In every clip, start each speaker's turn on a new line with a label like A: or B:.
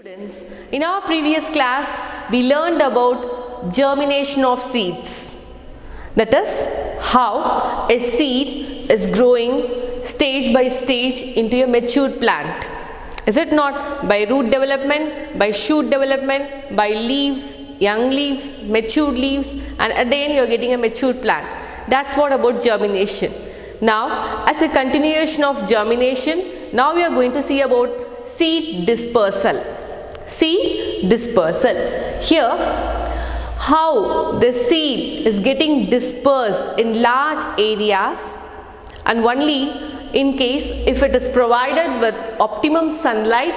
A: Students, in our previous class, we learned about germination of seeds. That is, how a seed is growing stage by stage into a matured plant. Is it not? By root development, by shoot development, by leaves, young leaves, matured leaves, and again you are getting a matured plant. That's what about germination. Now, as a continuation of germination, now we are going to see about seed dispersal. Seed dispersal. Here, how the seed is getting dispersed in large areas, and only in case if it is provided with optimum sunlight,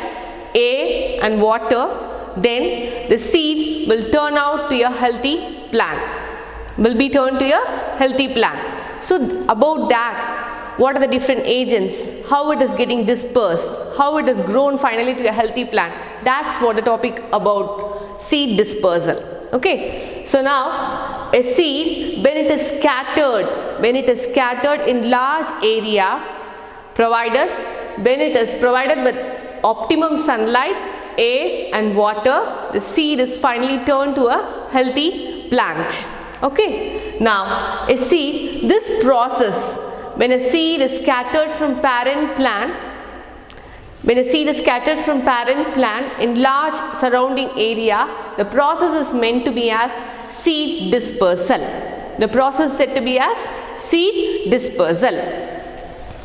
A: air and water, then the seed will turn out to a healthy plant. Will be turned to a healthy plant. So about that, what are the different agents, how it is getting dispersed, how it is grown finally to a healthy plant. That's what the topic about seed dispersal. Okay, so now a seed, when it is scattered in large area, when it is provided with optimum sunlight, air and water, the seed is finally turned to a healthy plant. Okay, now a seed, this process, when a seed is scattered from parent plant, in large surrounding area, the process is meant to be as seed dispersal. The process is said to be as seed dispersal.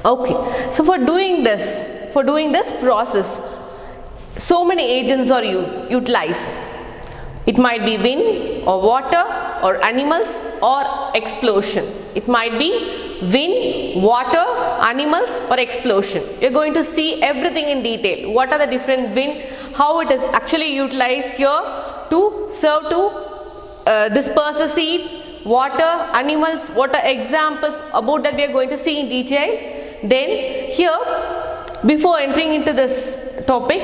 A: Okay, so for doing this process, so many agents are utilized. It might be wind or water or animals or explosion. It might be wind, water, animals or explosion. You are going to see everything in detail. What are the different wind, how it is actually utilized here to serve to disperse the seed, water, animals, what are examples about that we are going to see in detail. Then here, before entering into this topic,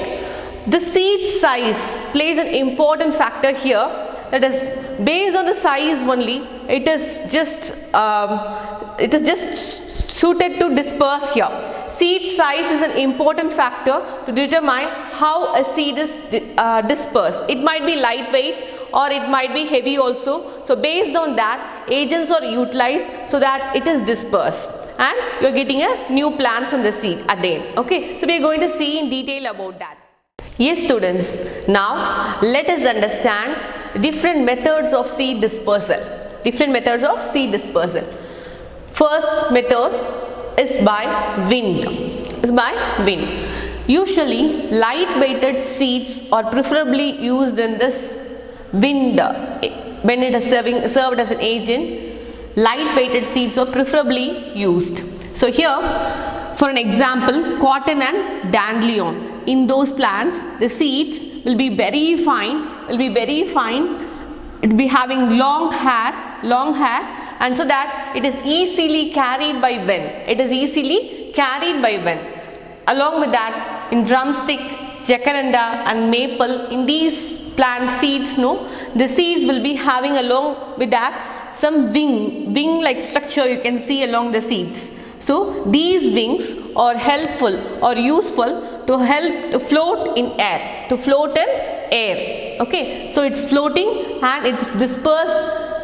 A: the seed size plays an important factor here. That is, based on the size only, it is just suited to disperse here. Seed size is an important factor to determine how a seed is dispersed. It might be lightweight or it might be heavy also. So based on that, agents are utilized so that it is dispersed and you are getting a new plant from the seed again. Okay, so we are going to see in detail about that. Yes students, now let us understand different methods of seed dispersal. First method is by wind. Usually light weighted seeds are preferably used in this wind when it is served as an agent. Light weighted seeds are preferably used. So here, for an example, cotton and dandelion. In those plants, the seeds will be very fine. It will be having long hair, and so that it is easily carried by wind. Along with that, in drumstick, jacaranda and maple, in these plant seeds, the seeds will be having along with that some wing like structure you can see along the seeds. So these wings are helpful or useful to help to float in air. Okay, so it's floating and it's dispersed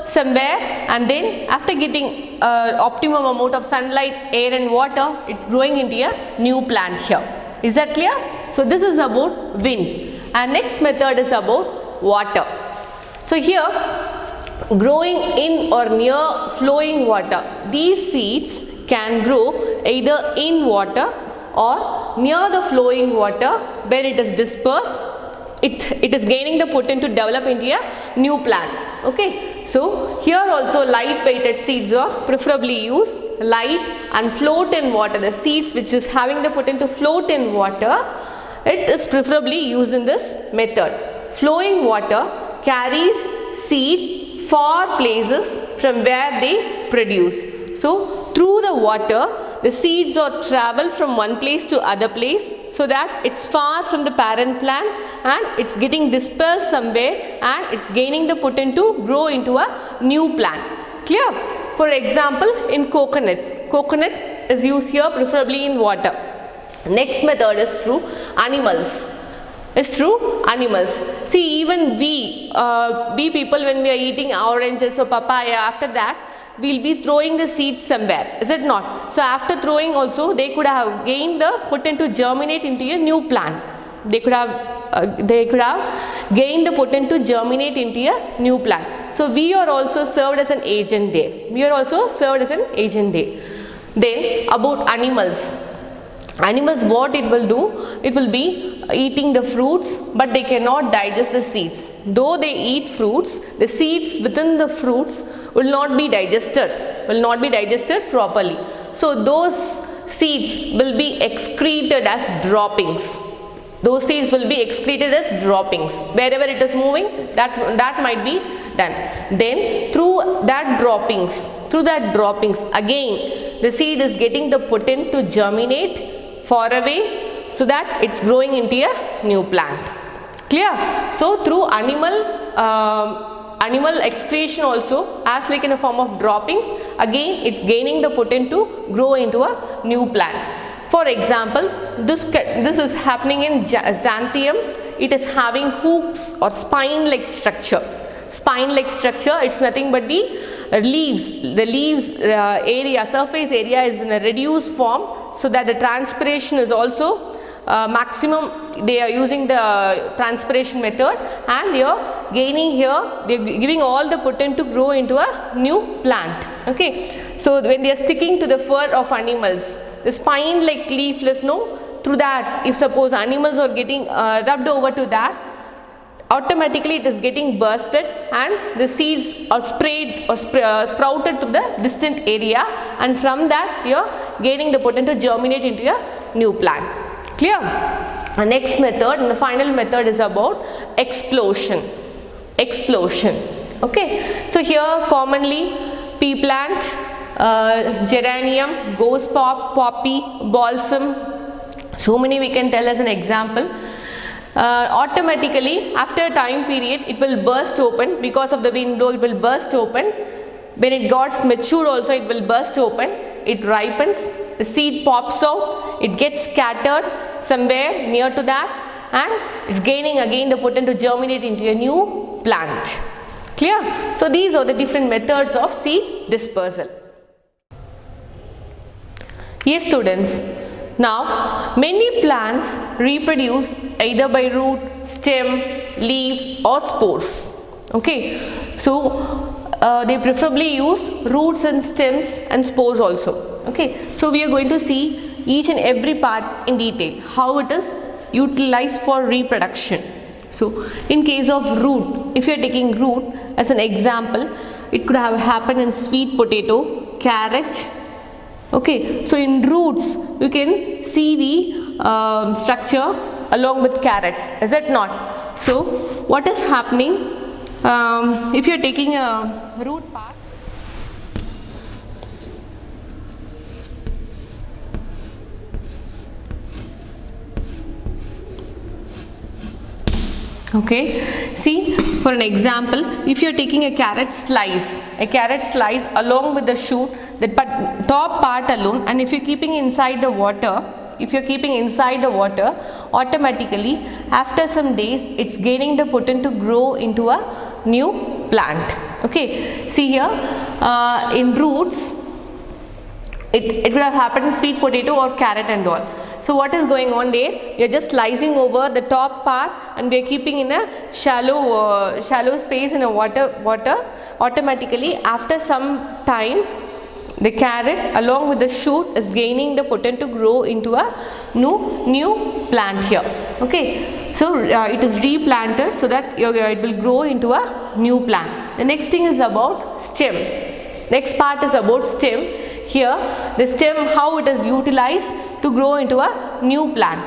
A: somewhere, and then after getting optimum amount of sunlight, air and water, it's growing into a new plant here. Is that clear? So this is about wind, and next method is about water. So here, growing in or near flowing water, these seeds can grow either in water or near the flowing water. When it is dispersed, it is gaining the potential to develop into a new plant. Okay, so here also light weighted seeds are preferably used. Light and float in water, the seeds which is having the potential to float in water, it is preferably used in this method. Flowing water carries seed far places from where they produce. So through the water, the seeds are travel from one place to other place, so that it's far from the parent plant and it's getting dispersed somewhere and it's gaining the potential to grow into a new plant. Clear? For example, in coconut is used here preferably in water. Next method is through animals. is through animals. See, even we people, when we are eating oranges or papaya, after that we'll be throwing the seeds somewhere, is it not? So after throwing also, they could have gained the potent to germinate into a new plant. They could have gained the potent to germinate into a new plant. So we are also served as an agent there. We are also served as an agent there. Then about animals. Animals, what it will do? It will be eating the fruits, but they cannot digest the seeds. Though they eat fruits, the seeds within the fruits will not be digested properly. So those seeds will be excreted as droppings. Those seeds will be excreted as droppings. Wherever it is moving, that might be done. Then through that droppings, again the seed is getting the potent to germinate far away, so that it's growing into a new plant. Clear? So through animal excretion also, as like in a form of droppings, again it's gaining the potent to grow into a new plant. For example, this is happening in xanthium. It is having hooks or spine-like structure. Spine-like structure, it's nothing but the leaves. The leaves area, surface area is in a reduced form, so that the transpiration is also maximum. They are using the transpiration method, and they are gaining here, they are giving all the potent to grow into a new plant. Okay, so when they are sticking to the fur of animals, the spine like leafless, through that, if suppose animals are getting rubbed over to that, automatically it is getting bursted, and the seeds are sprayed or sprouted to the distant area, and from that you are gaining the potent to germinate into a new plant. Clear? The next method and the final method is about explosion. Okay, so here commonly pea plant, geranium, ghost poppy, balsam, so many we can tell as an example. Automatically after a time period it will burst open, because of the wind blow it will burst open. When it got matured also it will burst open, it ripens, the seed pops out, it gets scattered somewhere near to that, and it's gaining again the potent to germinate into a new plant. Clear? So these are the different methods of seed dispersal. Yes students, now many plants reproduce either by root, stem, leaves or spores. Okay, so they preferably use roots and stems and spores also. Okay, so we are going to see each and every part in detail, how it is utilized for reproduction. So in case of root, if you are taking root as an example, it could have happened in sweet potato, carrot. Okay, so in roots you can see the structure along with carrots, is it not? So what is happening if you are taking a root part? Okay, see, for an example, if you are taking a carrot slice along with the shoot, the top part alone, and if you are keeping inside the water, automatically after some days it's gaining the potent to grow into a new plant. Okay, see here in roots it would have happened in sweet potato or carrot and all. So what is going on there? We are just slicing over the top part, and we are keeping in a shallow space in a water. Automatically after some time the carrot along with the shoot is gaining the potent to grow into a new plant here. Okay, so it is replanted so that it will grow into a new plant. The next thing is about stem. Next part is about stem. Here the stem, how it is utilized to grow into a new plant.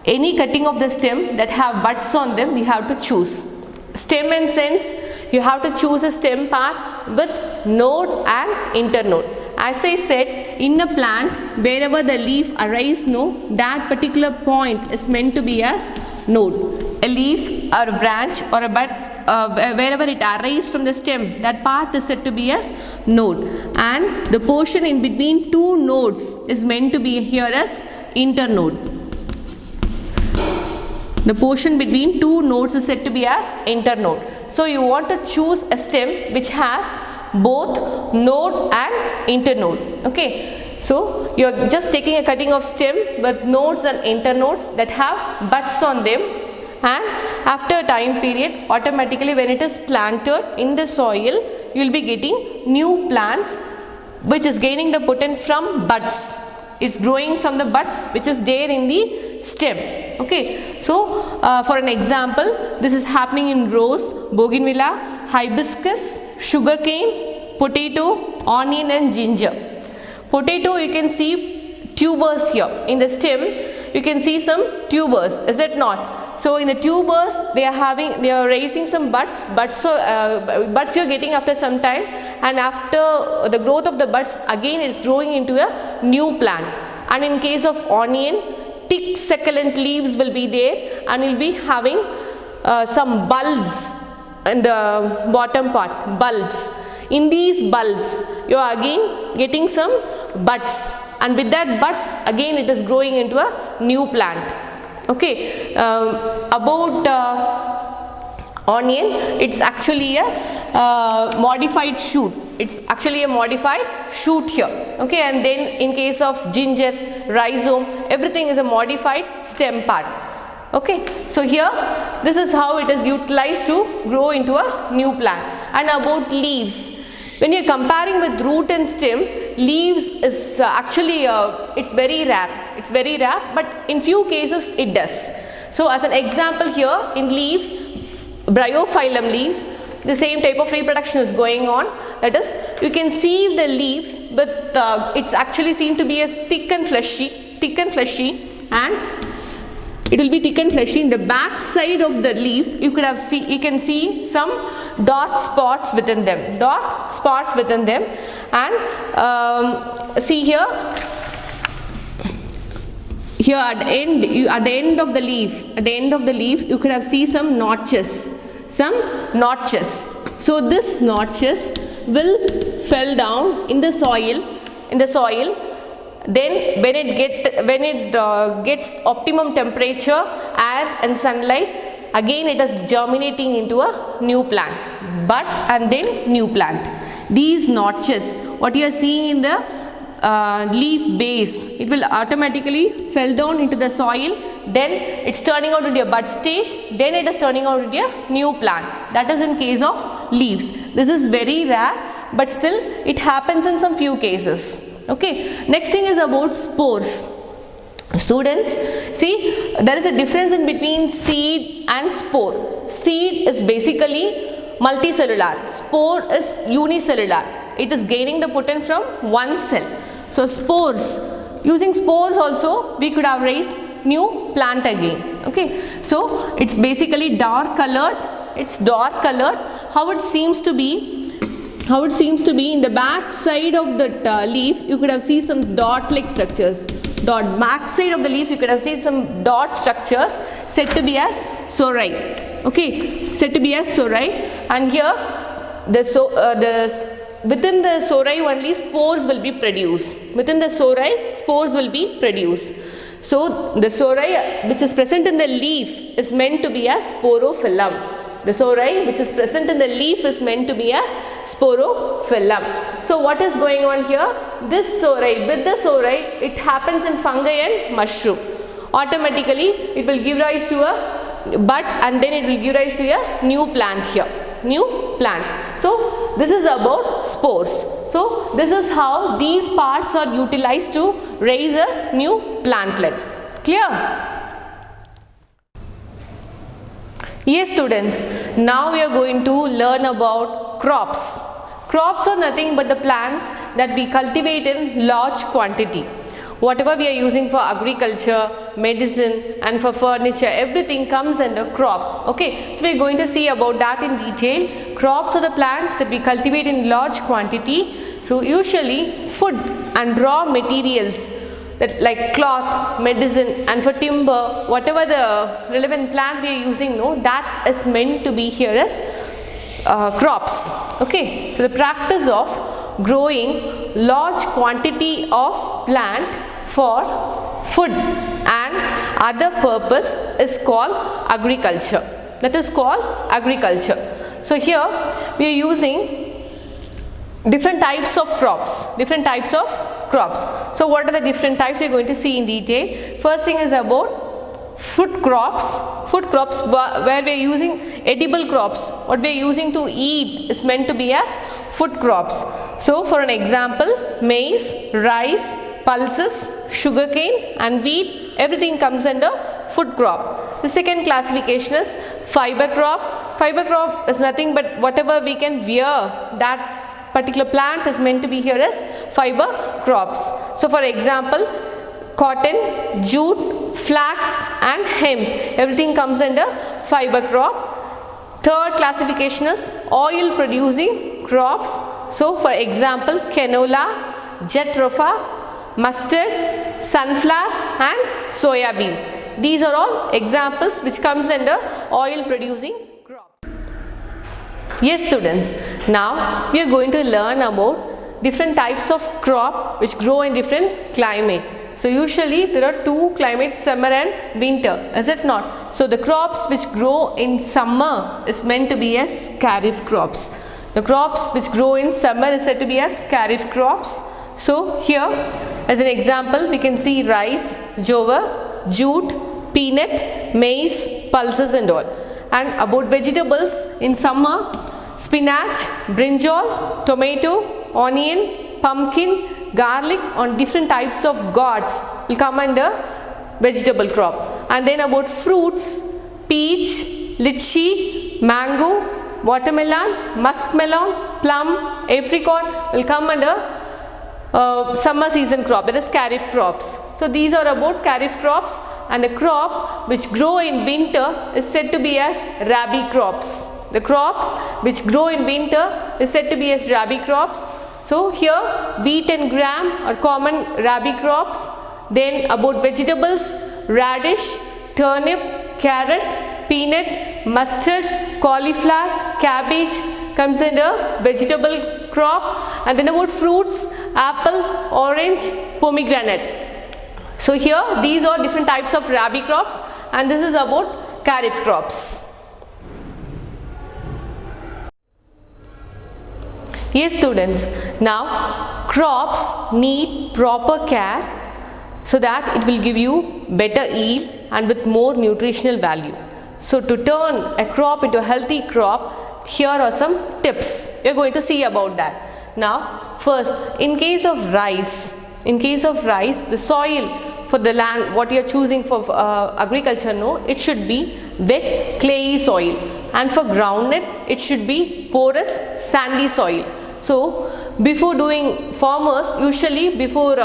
A: Any cutting of the stem that have buds on them, we have to choose. Stem and sense, you have to choose a stem part with node and internode. As I said, in a plant, wherever the leaf arises, that particular point is meant to be as node. A leaf or a branch or a bud, wherever it arises from the stem, that part is said to be as node, and the portion in between two nodes is meant to be here as internode. The portion between two nodes is said to be as internode. So you want to choose a stem which has both node and internode. Okay, so you are just taking a cutting of stem with nodes and internodes that have buds on them, and after a time period, automatically when it is planted in the soil, you will be getting new plants which is gaining the pollen from buds. It's growing from the buds which is there in the stem. Okay, so for an example, this is happening in rose, bougainvillea, hibiscus, sugarcane, potato, onion and ginger. Potato, you can see tubers here in the stem. You can see some tubers, is it not? So in the tubers, they are raising some buds. Buds you are getting after some time, and after the growth of the buds, again it is growing into a new plant. And in case of onion, thick succulent leaves will be there, and you'll be having some bulbs in the bottom part, bulbs. In these bulbs, you are again getting some buds, and with that buds, again it is growing into a new plant. Okay, about onion, it's actually a modified shoot. It's actually a modified shoot here. Okay, and then in case of ginger, rhizome, everything is a modified stem part. Okay, so here this is how it is utilized to grow into a new plant. And about leaves, when you are comparing with root and stem, leaves is actually it's very rare. It's very rare, but in few cases it does. So as an example here, in leaves, bryophyllum leaves, the same type of reproduction is going on. That is, you can see the leaves, but it's actually seen to be as thick and fleshy, and it will be thick and fleshy. In the back side of the leaves, you can see some dark spots within them, and see here at the end of the leaf, you could have see some notches. So this notches will fell down in the soil. Then when it gets optimum temperature, air and sunlight, again it is germinating into a new plant, bud and then new plant. These notches, what you are seeing in the leaf base, it will automatically fell down into the soil, then it's turning out into a bud stage, then it is turning out into a new plant. That is in case of leaves. This is very rare, but still it happens in some few cases. Okay, next thing is about spores. Students, see, there is a difference in between seed and spore. Seed is basically multicellular, spore is unicellular. It is gaining the pollen from one cell. So spores, using spores also we could have raised new plant again. Okay, so it's basically dark colored. How it seems to be in the back side of the leaf, you could have seen some dot like structures. Back side of the leaf, you could have seen some dot structures said to be as sori. Okay, said to be as sori, and here within the sori only spores will be produced. So the sori which is present in the leaf is meant to be as sporophyllum. The sori which is present in the leaf is meant to be as sporophyllum. So what is going on here? With the sori, it happens in fungi and mushroom. Automatically it will give rise to a bud, and then it will give rise to a new plant here. So this is about spores. So this is how these parts are utilized to raise a new plantlet. Clear? Yes students, now we are going to learn about crops. Crops are nothing but the plants that we cultivate in large quantity. Whatever we are using for agriculture, medicine and for furniture, everything comes under crop. Okay, so we are going to see about that in detail. Crops are the plants that we cultivate in large quantity. So usually food and raw materials that like cloth, medicine and for timber, whatever the relevant plant we are using, that is meant to be here as crops. Okay, so the practice of growing large quantity of plant for food and other purpose is called agriculture. That is called agriculture. So here we are using different types of crops. So what are the different types we are going to see in detail. First thing is about food crops. Where we are using edible crops. What we are using to eat is meant to be as food crops. So for an example, maize, rice, pulses, sugarcane and wheat, everything comes under food crop. The second classification is fiber crop. Fiber crop is nothing but whatever we can wear, that particular plant is meant to be here as fiber crops. So for example, cotton, jute, flax and hemp, everything comes under fiber crop. Third classification is oil producing crops. So for example, canola, jatropha, mustard, sunflower and soya bean. These are all examples which comes under oil producing crops. Yes students, now we are going to learn about different types of crop which grow in different climate. So usually there are two climates, summer and winter, is it not? So the crops which grow in summer is meant to be as kharif crops. The crops which grow in summer is said to be as kharif crops. So here as an example we can see rice, jowar, jute, peanut, maize, pulses and all. And about vegetables in summer, spinach, brinjal, tomato, onion, pumpkin, garlic on different types of gourds will come under vegetable crop. And then about fruits, peach, lychee, mango, watermelon, muskmelon, plum, apricot will come under summer season crop, that is kharif crops. So these are about kharif crops, and the crop which grow in winter is said to be as rabi crops. The crops which grow in winter is said to be as rabi crops. So here wheat and gram are common rabi crops. Then about vegetables, radish, turnip, carrot, peanut, mustard, cauliflower, cabbage comes under vegetable crop. And then about fruits, apple, orange, pomegranate. So here these are different types of rabi crops, and this is about kharif crops. Yes students, now crops need proper care so that it will give you better yield and with more nutritional value. So to turn a crop into a healthy crop, here are some tips. We are going to see about that. Now first, in case of rice, the soil for the land what you are choosing for agriculture, it should be wet clayey soil, and for groundnut it should be porous sandy soil. So before doing, farmers usually before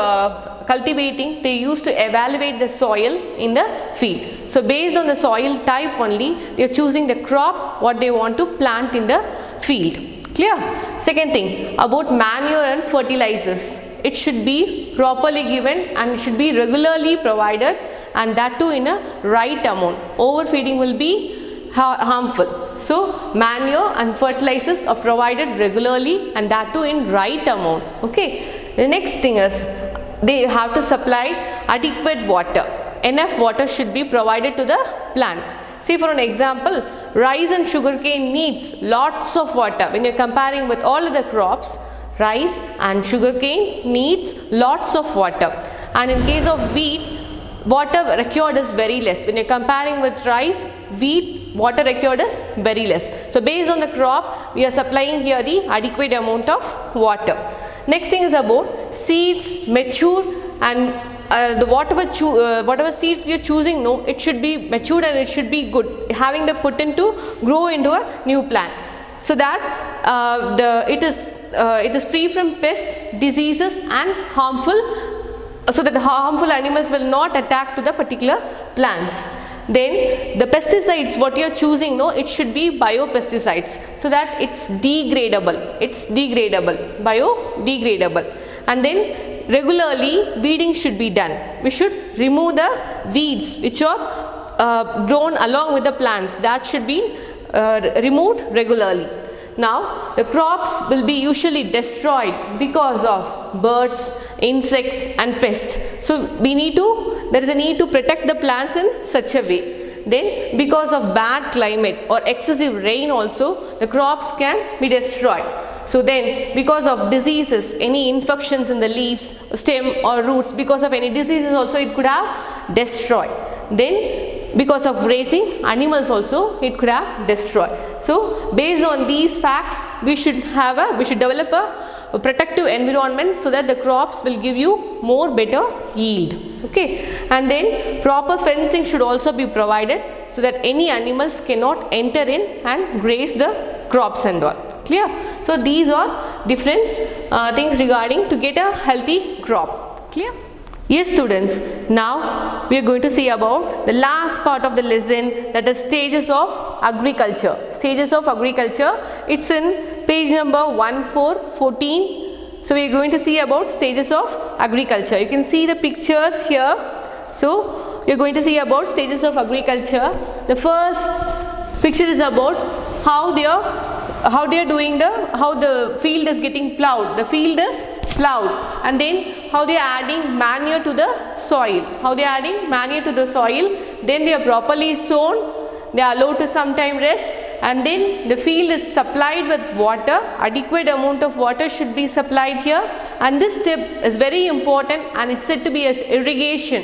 A: cultivating, they used to evaluate the soil in the field. So based on the soil type only, they are choosing the crop what they want to plant in the field. Clear? Second thing, about manure and fertilizers. It should be properly given and it should be regularly provided, and that too in a right amount. Overfeeding will be harmful. So manure and fertilizers are provided regularly and that too in right amount. Okay. The next thing is they have to supply adequate water. Enough water should be provided to the plant. See, for an example, rice and sugarcane needs lots of water. When you are comparing with all other crops, rice and sugarcane needs lots of water. And in case of wheat, water required is very less. When you are comparing with rice, wheat, water required is very less. So based on the crop, we are supplying here the adequate amount of water. Next thing is about seeds mature, and the whatever seeds we are choosing, it should be matured and it should be good, having the potential to grow into a new plant, so that it is free from pests, diseases and harmful, so that the harmful animals will not attack to the particular plants. Then the pesticides what you are choosing, it should be biopesticides, so that it's degradable, biodegradable. And then regularly weeding should be done. We should remove the weeds which are grown along with the plants, that should be removed regularly. Now the crops will be usually destroyed because of birds, insects and pests. So there is a need to protect the plants in such a way. Then because of bad climate or excessive rain also, the crops can be destroyed. So then because of diseases, any infections in the leaves, stem or roots, because of any diseases also it could have destroyed. Then because of grazing, animals also it could have destroyed. So based on these facts, we should develop a protective environment so that the crops will give you more better yield. Okay, and then proper fencing should also be provided so that any animals cannot enter in and graze the crops and all. Clear? So these are different things regarding to get a healthy crop. Clear? Yes students, now we are going to see about the last part of the lesson, that is stages of agriculture. Stages of agriculture, it's in page number 1414. So we are going to see about stages of agriculture. You can see the pictures here. So we are going to see about stages of agriculture. The first picture is about how the field is getting plowed. The field is plowed, and then how they are adding manure to the soil. Then they are properly sown. They are allowed to some time rest, and then the field is supplied with water. Adequate amount of water should be supplied here, and this step is very important, and it's said to be as irrigation.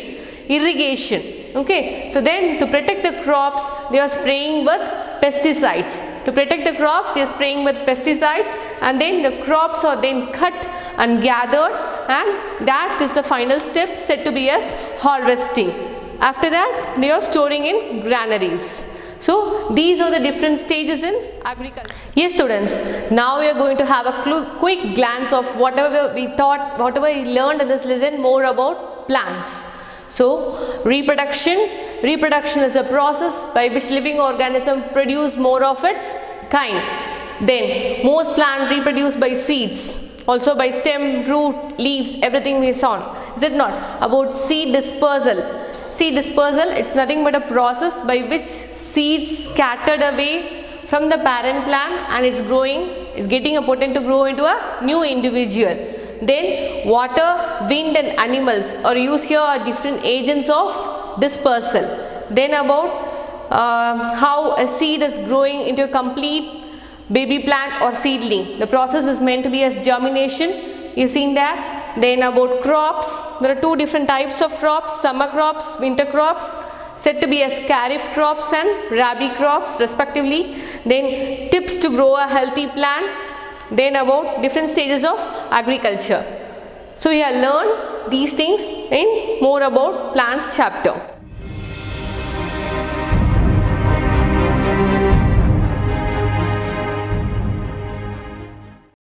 A: Okay, so then to protect the crops, they are spraying with pesticides. And then the crops are then cut and gathered, and that is the final step, said to be as harvesting. After that, they are storing in granaries. So these are the different stages in agriculture. Yes students, now we are going to have a quick glance of whatever we learned in this lesson more about plants. So reproduction is a process by which living organisms produce more of its kind. Then most plants reproduce by seeds, also by stem, root, leaves, everything is on. Is it not? About seed dispersal, it's nothing but a process by which seeds scattered away from the parent plant, and it's getting a potential to grow into a new individual. Then water, wind and animals are used here are different agents of dispersal. Then about how a seed is growing into a complete baby plant or seedling. The process is meant to be as germination. You've seen that. Then about crops, there are two different types of crops, summer crops, winter crops, said to be as kharif crops and rabi crops respectively. Then tips to grow a healthy plant. Then about different stages of agriculture. So we have learned these things in more about plants chapter.